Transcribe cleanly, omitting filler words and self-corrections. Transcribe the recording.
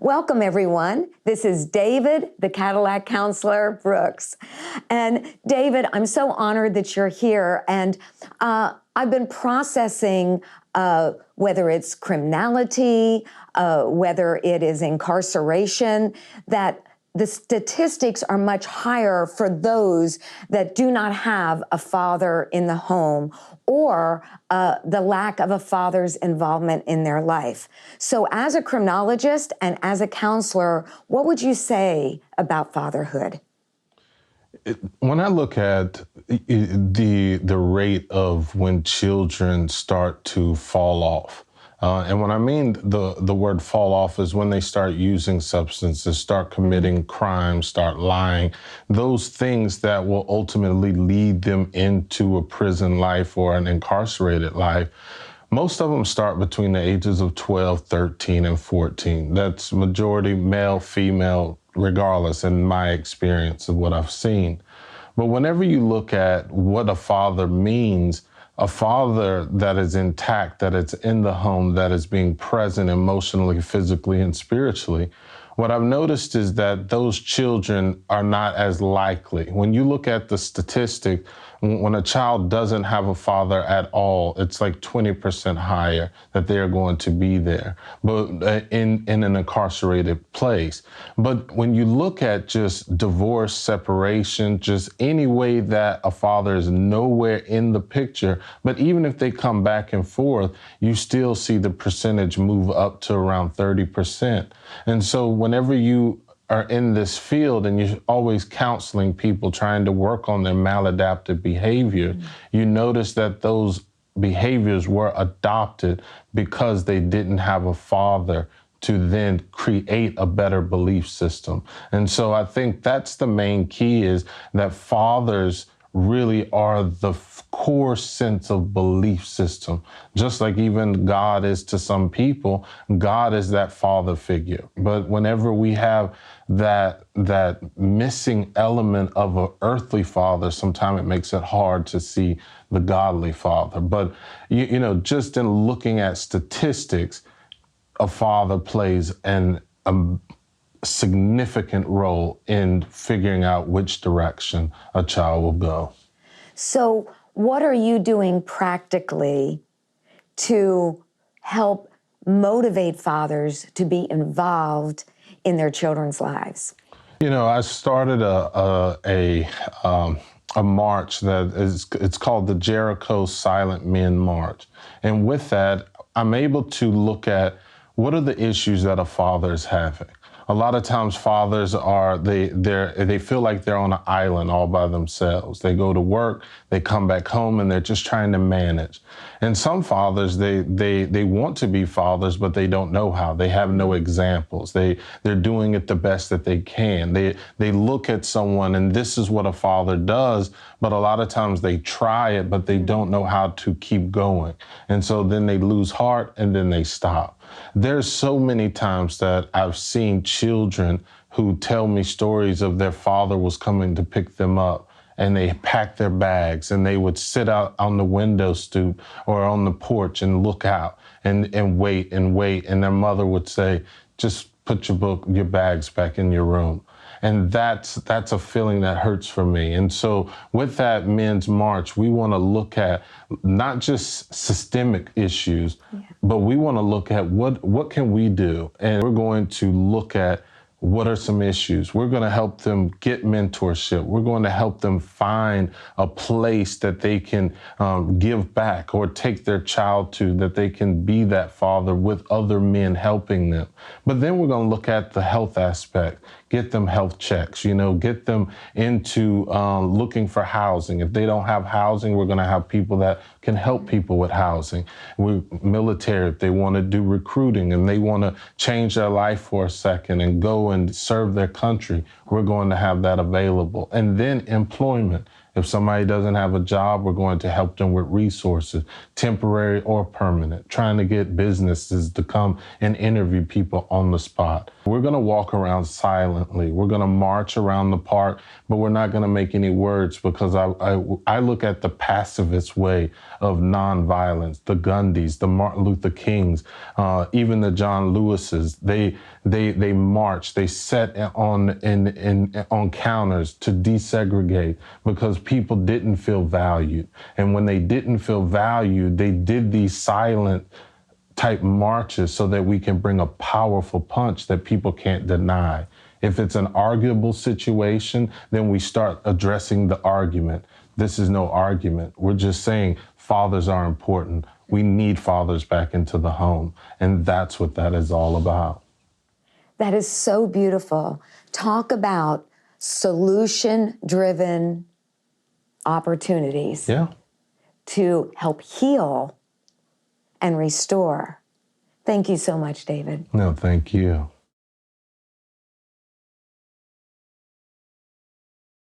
Welcome, everyone. This is David, the Cadillac Counselor Brooks. And David, I'm so honored that you're here. And I've been processing whether it's criminality, whether it is incarceration, that the statistics are much higher for those that do not have a father in the home or the lack of a father's involvement in their life. So as a criminologist and as a counselor, what would you say about fatherhood? When I look at the rate of when children start to fall off, and when I mean the word fall off is when they start using substances, start committing crimes, start lying, those things that will ultimately lead them into a prison life or an incarcerated life. Most of them start between the ages of 12, 13, and 14. That's majority male, female, regardless, in my experience of what I've seen. But whenever you look at what a father means, a father that is intact, that is in the home, that is being present emotionally, physically, and spiritually, what I've noticed is that those children are not as likely. When you look at the statistic, when a child doesn't have a father at all, it's like 20% higher that they are going to be there, but in an incarcerated place. But when you look at just divorce, separation, just any way that a father is nowhere in the picture, but even if they come back and forth, you still see the percentage move up to around 30%. And so whenever you are in this field and you're always counseling people trying to work on their maladaptive behavior, you notice that those behaviors were adopted because they didn't have a father to then create a better belief system. And so I think that's the main key, is that fathers really are the core sense of belief system. Just like even God is to some people, God is that father figure. But whenever we have that missing element of an earthly father, sometimes it makes it hard to see the godly father. But you know, just in looking at statistics, a father plays a significant role in figuring out which direction a child will go. So what are you doing practically to help motivate fathers to be involved in their children's lives? You know, I started a march it's called the Jericho Silent Men March. And with that, I'm able to look at what are the issues that a father is having. A lot of times fathers they feel like they're on an island all by themselves. They go to work, they come back home, and they're just trying to manage. And some fathers, they want to be fathers, but they don't know how. They have no examples. They're doing it the best that they can. They look at someone and this is what a father does, but a lot of times they try it, but they don't know how to keep going. And so then they lose heart and then they stop. There's so many times that I've seen children who tell me stories of their father was coming to pick them up, and they packed their bags and they would sit out on the window stoop or on the porch and look out and wait and wait. And their mother would say, just put your bags back in your room. And that's a feeling that hurts for me. And so with that men's march, we want to look at not just systemic issues, but we want to look at what can we do? And we're going to look at what are some issues. We're going to help them get mentorship. We're going to help them find a place that they can give back or take their child to, that they can be that father with other men helping them. But then we're going to look at the health aspect, get them health checks, you know, get them into looking for housing. If they don't have housing, we're going to have people that can help people with housing. We're military, if they want to do recruiting and they want to change their life for a second and go and serve their country, we're going to have that available. And then employment. If somebody doesn't have a job, we're going to help them with resources, temporary or permanent, trying to get businesses to come and interview people on the spot. We're going to walk around silently. We're going to march around the park, but we're not going to make any words, because I look at the pacifist way of nonviolence, the Gandhis, the Martin Luther Kings, even the John Lewises. They march, they set on counters to desegregate because people didn't feel valued. And when they didn't feel valued, they did these silent type marches so that we can bring a powerful punch that people can't deny. If it's an arguable situation, then we start addressing the argument. This is no argument. We're just saying fathers are important. We need fathers back into the home. And that's what that is all about. That is so beautiful. Talk about solution-driven opportunities to help heal and restore. Thank you so much, David. No, thank you.